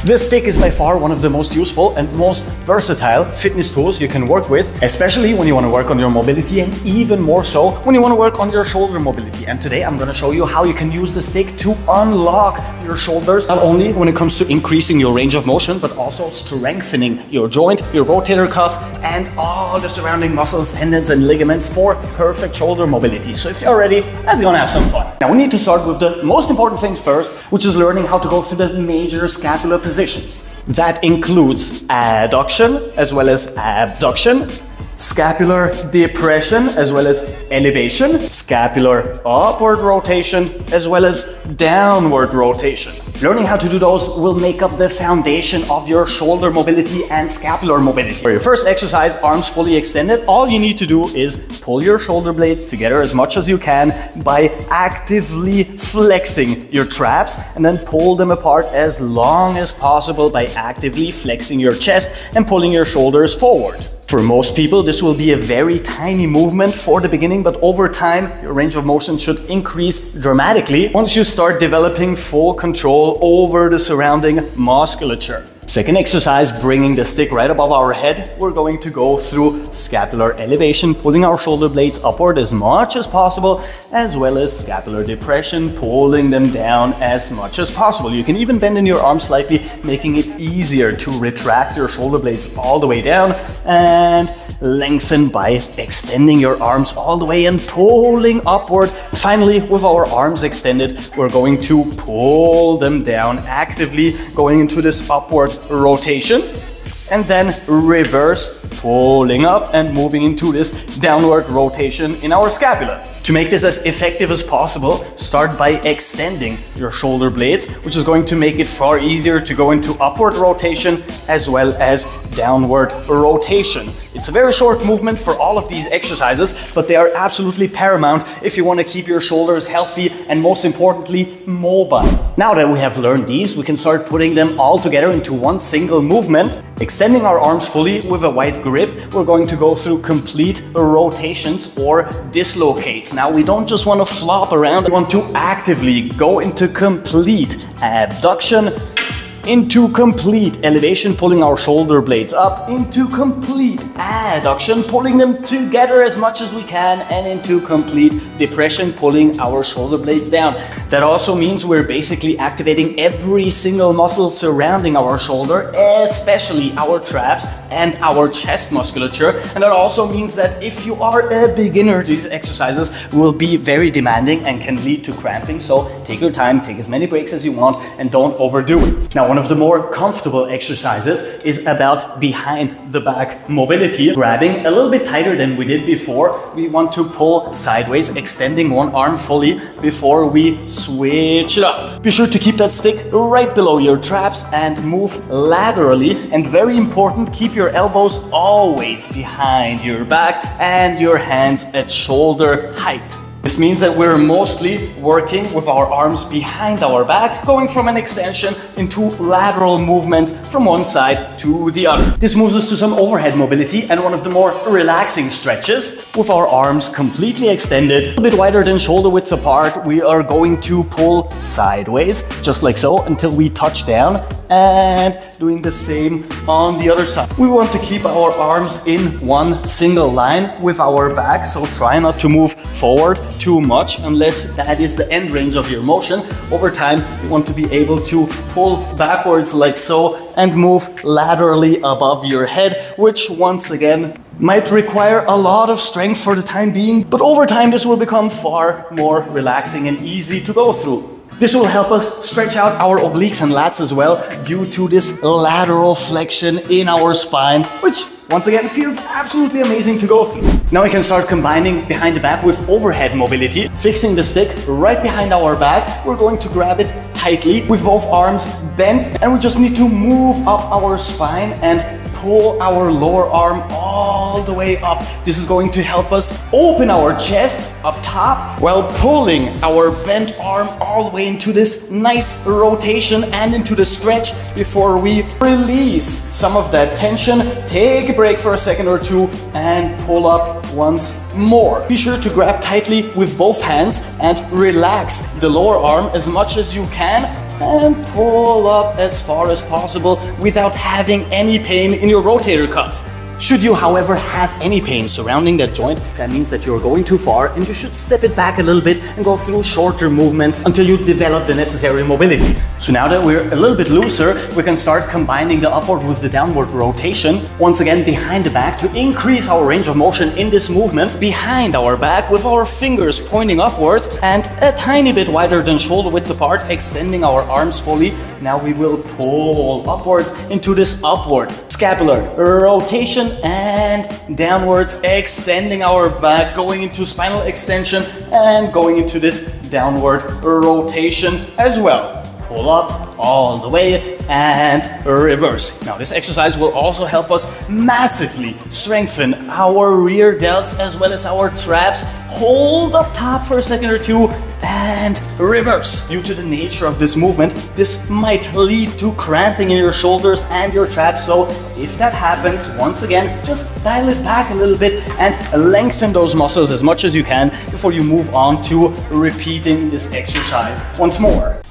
This stick is by far one of the most useful and most versatile fitness tools you can work with, especially when you want to work on your mobility and even more so when you want to work on your shoulder mobility. And today I'm going to show you how you can use the stick to unlock your shoulders, not only when it comes to increasing your range of motion, but also strengthening your joint, your rotator cuff, and all the surrounding muscles, tendons, and ligaments for perfect shoulder mobility. So if you're ready, let's go and have some fun. Now we need to start with the most important things first, which is learning how to go through the major scapular positions. That includes adduction as well as abduction, scapular depression as well as elevation, scapular upward rotation as well as downward rotation. Learning how to do those will make up the foundation of your shoulder mobility and scapular mobility. For your first exercise, arms fully extended, all you need to do is pull your shoulder blades together as much as you can by actively flexing your traps, and then pull them apart as long as possible by actively flexing your chest and pulling your shoulders forward. For most people, this will be a very tiny movement for the beginning, but over time, your range of motion should increase dramatically once you start developing full control over the surrounding musculature. Second exercise, bringing the stick right above our head, we're going to go through scapular elevation, pulling our shoulder blades upward as much as possible, as well as scapular depression, pulling them down as much as possible. You can even bend in your arms slightly, making it easier to retract your shoulder blades all the way down, and lengthen by extending your arms all the way and pulling upward. Finally, with our arms extended, we're going to pull them down, actively going into this upward rotation, and then reverse, pulling up and moving into this downward rotation in our scapula. To make this as effective as possible, start by extending your shoulder blades, which is going to make it far easier to go into upward rotation as well as downward rotation. It's a very short movement for all of these exercises, but they are absolutely paramount if you want to keep your shoulders healthy and, most importantly, mobile. Now that we have learned these, we can start putting them all together into one single movement. Extending our arms fully with a wide grip, we're going to go through complete rotations or dislocates. Now, we don't just want to flop around, we want to actively go into complete abduction, into complete elevation, pulling our shoulder blades up, into complete adduction, pulling them together as much as we can, and into complete depression, pulling our shoulder blades down. That also means we're basically activating every single muscle surrounding our shoulder, especially our traps and our chest musculature. And that also means that if you are a beginner, these exercises will be very demanding and can lead to cramping. So take your time, take as many breaks as you want, and don't overdo it. Now, one of the more comfortable exercises is about behind the back mobility. Grabbing a little bit tighter than we did before, we want to pull sideways, extending one arm fully before we switch it up. Be sure to keep that stick right below your traps and move laterally. And very important, keep your elbows always behind your back and your hands at shoulder height. This means that we're mostly working with our arms behind our back, going from an extension into lateral movements from one side to the other. This moves us to some overhead mobility and one of the more relaxing stretches. With our arms completely extended, a bit wider than shoulder width apart, we are going to pull sideways, just like so, until we touch down, and doing the same on the other side. We want to keep our arms in one single line with our back, so try not to move forward too much unless that is the end range of your motion. Over time, you want to be able to pull backwards like so and move laterally above your head, which once again might require a lot of strength for the time being, but over time this will become far more relaxing and easy to go through. This will help us stretch out our obliques and lats as well due to this lateral flexion in our spine, which once again feels absolutely amazing to go through. Now we can start combining behind the back with overhead mobility. Fixing the stick right behind our back, we're going to grab it tightly with both arms bent, and we just need to move up our spine and pull our lower arm all the way up. This is going to help us open our chest up top while pulling our bent arm all the way into this nice rotation and into the stretch before we release some of that tension. Take a break for a second or two and pull up once more. Be sure to grab tightly with both hands and relax the lower arm as much as you can and pull up as far as possible without having any pain in your rotator cuff. Should you, however, have any pain surrounding that joint, that means that you're going too far and you should step it back a little bit and go through shorter movements until you develop the necessary mobility. So now that we're a little bit looser, we can start combining the upward with the downward rotation, once again behind the back to increase our range of motion in this movement, behind our back with our fingers pointing upwards and a tiny bit wider than shoulder width apart, extending our arms fully. Now we will pull upwards into this upward scapular rotation and downwards, extending our back, going into spinal extension and going into this downward rotation as well. Pull up all the way and reverse. Now this exercise will also help us massively strengthen our rear delts as well as our traps. Hold up top for a second or two and reverse. Due to the nature of this movement, this might lead to cramping in your shoulders and your traps. So if that happens, once again, just dial it back a little bit and lengthen those muscles as much as you can before you move on to repeating this exercise once more.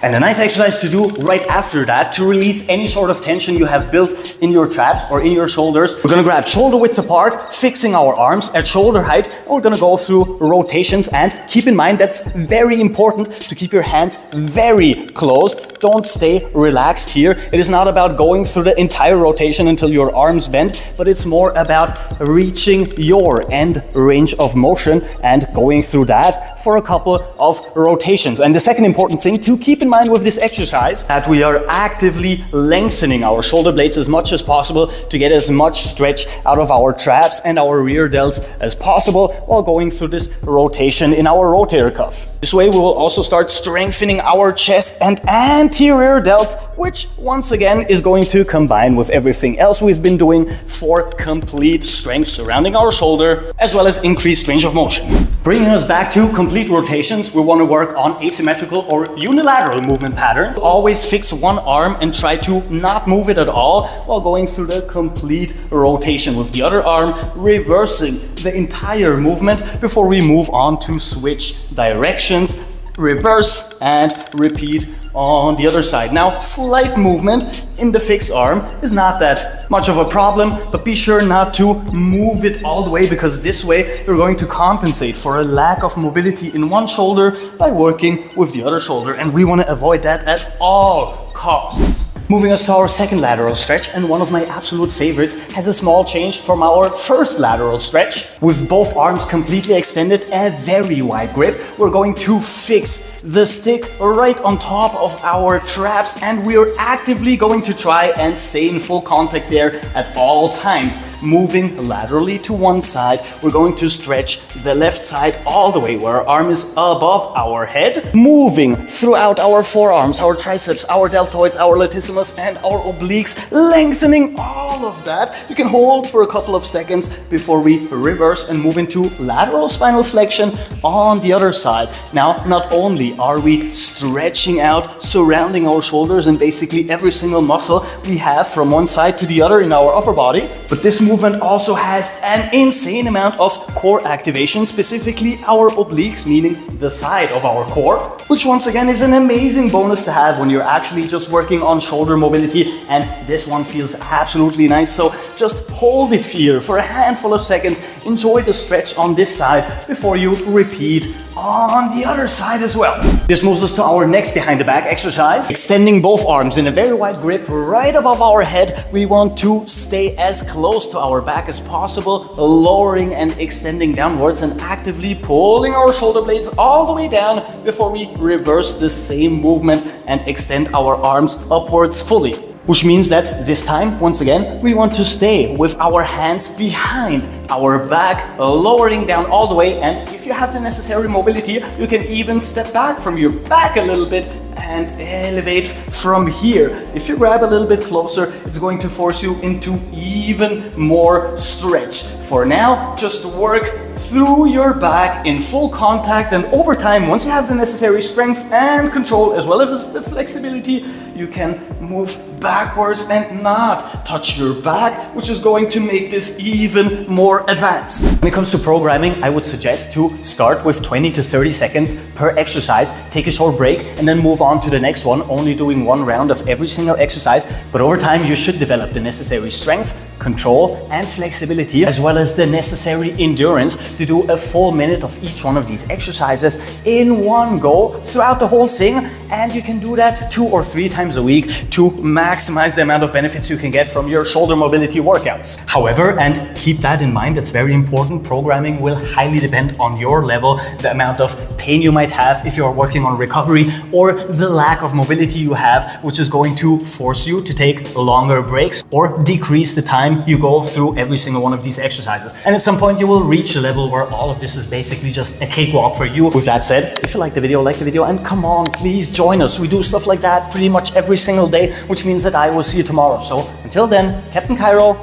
And a nice exercise to do right after that to release any sort of tension you have built in your traps or in your shoulders. We're gonna grab shoulder width apart, fixing our arms at shoulder height, and we're gonna go through rotations. And keep in mind, that's very important to keep your hands very close. Don't stay relaxed here. It is not about going through the entire rotation until your arms bend, but it's more about reaching your end range of motion and going through that for a couple of rotations. And the second important thing to keep in mind with this exercise, that we are actively lengthening our shoulder blades as much as possible to get as much stretch out of our traps and our rear delts as possible while going through this rotation in our rotator cuff. This way we will also start strengthening our chest and anterior delts, which once again is going to combine with everything else we've been doing for complete strength surrounding our shoulder as well as increased range of motion. Bringing us back to complete rotations, we want to work on asymmetrical or unilateral movement patterns. Always fix one arm and try to not move it at all while going through the complete rotation with the other arm, reversing the entire movement before we move on to switch directions, reverse and repeat on the other side. Now, slight movement in the fixed arm is not that much of a problem, but be sure not to move it all the way, because this way you're going to compensate for a lack of mobility in one shoulder by working with the other shoulder, and we want to avoid that at all costs. Moving us to our second lateral stretch, and one of my absolute favorites has a small change from our first lateral stretch. With both arms completely extended, a very wide grip, we're going to fix the stick right on top of our traps, and we are actively going to try and stay in full contact there at all times. Moving laterally to one side, we're going to stretch the left side all the way where our arm is above our head, moving throughout our forearms, our triceps, our deltoids, our latissimus and our obliques, lengthening all of that. You can hold for a couple of seconds before we reverse and move into lateral spinal flexion on the other side. Now, not only are we stretching out surrounding our shoulders and basically every single muscle we have from one side to the other in our upper body, but this movement also has an insane amount of core activation, specifically our obliques, meaning the side of our core, which once again is an amazing bonus to have when you're actually just working on shoulder mobility, and this one feels absolutely nice. So just hold it here for a handful of seconds, enjoy the stretch on this side before you repeat on the other side as well. This moves us to our next behind the back exercise. Extending both arms in a very wide grip right above our head, we want to stay as close to our back as possible, lowering and extending downwards and actively pulling our shoulder blades all the way down before we reverse the same movement and extend our arms upwards fully. Which means that this time, once again, we want to stay with our hands behind our back, lowering down all the way. And if you have the necessary mobility, you can even step back from your back a little bit and elevate from here. If you grab a little bit closer, it's going to force you into even more stretch. For now, just work through your back in full contact, and over time, once you have the necessary strength and control as well as the flexibility, you can move backwards and not touch your back, which is going to make this even more more advanced. When it comes to programming, I would suggest to start with 20 to 30 seconds per exercise, take a short break, and then move on to the next one, only doing one round of every single exercise. But over time, you should develop the necessary strength, control, and flexibility, as well as the necessary endurance to do a full minute of each one of these exercises in one go throughout the whole thing. And you can do that 2 or 3 times a week to maximize the amount of benefits you can get from your shoulder mobility workouts. However, and keep that in mind, that's very important, programming will highly depend on your level, the amount of pain you might have if you're working on recovery, or the lack of mobility you have, which is going to force you to take longer breaks or decrease the time you go through every single one of these exercises. And at some point you will reach a level where all of this is basically just a cakewalk for you. With that said, if you like the video, and come on, please join us. We do stuff like that pretty much every single day, which means that I will see you tomorrow. So until then, Captain Cairo,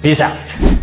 peace out.